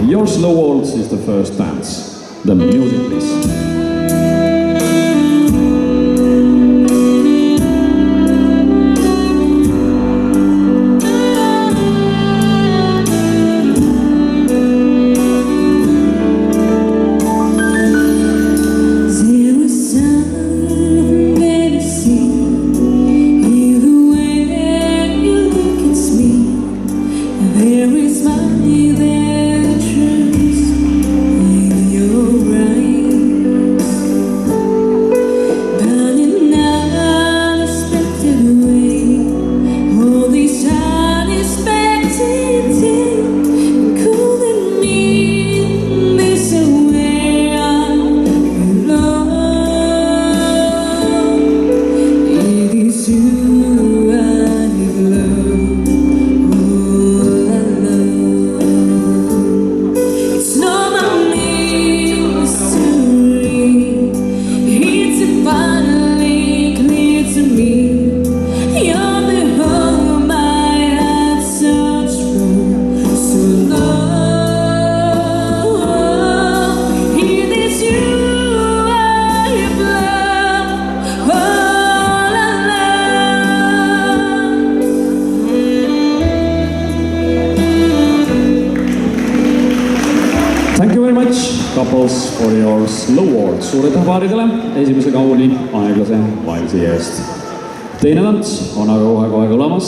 Your slow waltz is the first dance. The music, please. Thank you very much, couples, for your slow waltz. Suur aitäh paaridele esimese kauni aeglase valsi eest. Teine tants on aga kohe-kohe tulemas.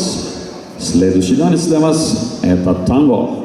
Следующий танец для вас – это танго.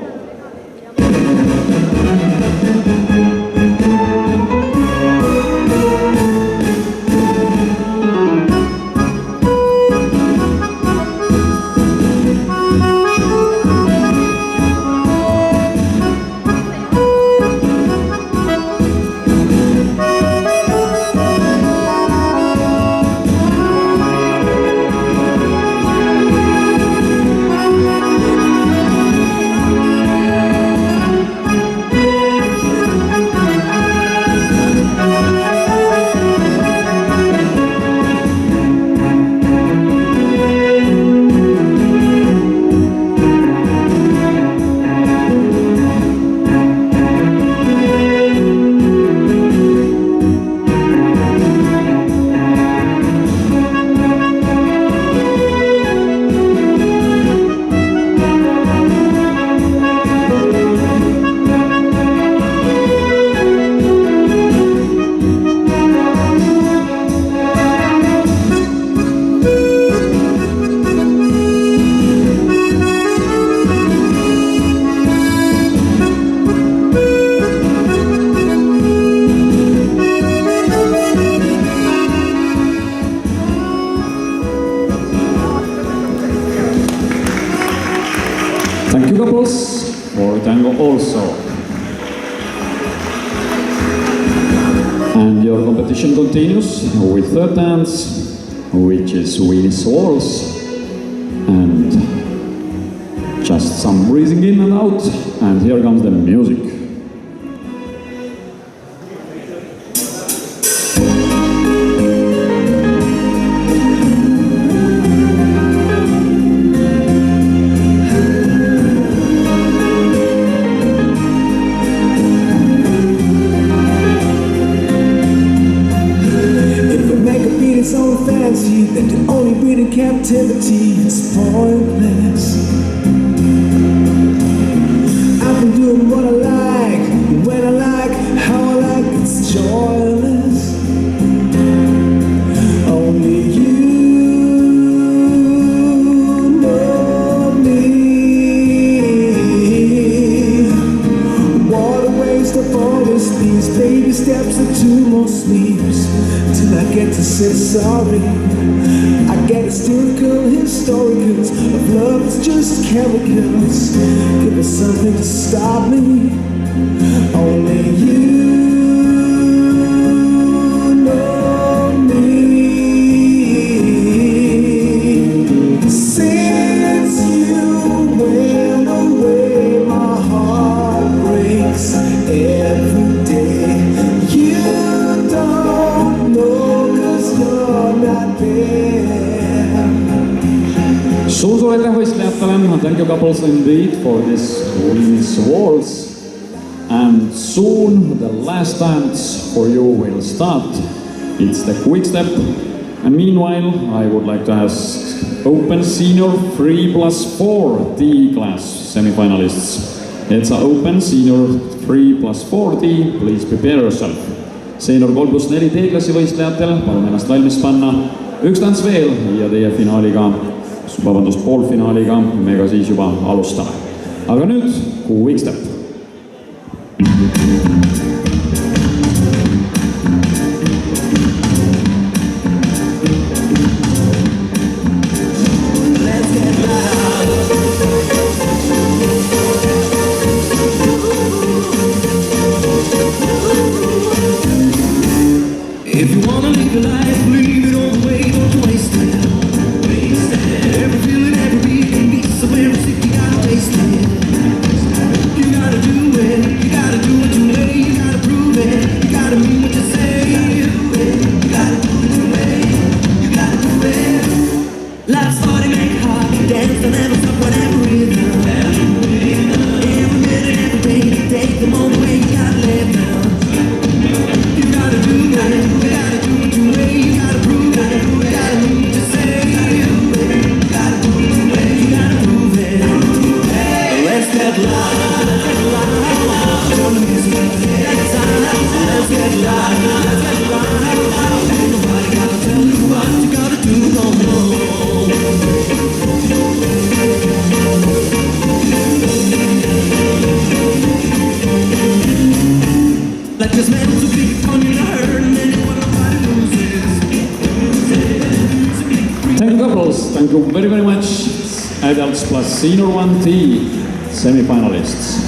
Thank you, couples, for tango also. And your competition continues with third dance, which is Swedish waltz. And just some breathing in and out, and here comes the music. So fancy that the only breed in captivity is pointless. I've been doing what I like, when I like, how I like, it's joyless. Only you know me. What a waste of all these baby steps and 2 more sleeps till I get to say sorry. I get hysterical, historicals of love is just chemicals. Give us something to stop me. Only you know me. Since you went away, my heart breaks every day. You don't know 'cause you're not there. Suur aitäh võistlejatele, thank you couples indeed for this Swedish waltz. and soon the last dance for you will start. It's the quick step. And meanwhile, I would like to ask Open Senior 3+4 D class semi-finalists. It's an Open Senior 3+4 D, please prepare yourself. Senior 3+4 D-klassi võistlejatel, palun ennast valmis panna. Üks tants veel ja teie finaaliga, poolfinaaliga me ka siis juba alustame. Aga nüüd quick step. If you wanna live your life, leave it all the way, don't you waste it. Every feeling, every beat, and beat somewhere sick, you gotta taste it. You gotta do it, you gotta do it your way, you gotta prove it, you gotta mean what you say. You gotta do it your way, you gotta do it. Life's hard, make hard, dance, don't ever stop, whatever rhythm. Every minute, every day, take them all the way, you gotta live now. You gotta do it. Like this man who's a big on your hurt and anyone nobody loses. Thank you couples, thank you very much. Adults plus Senior 1D semi-finalists.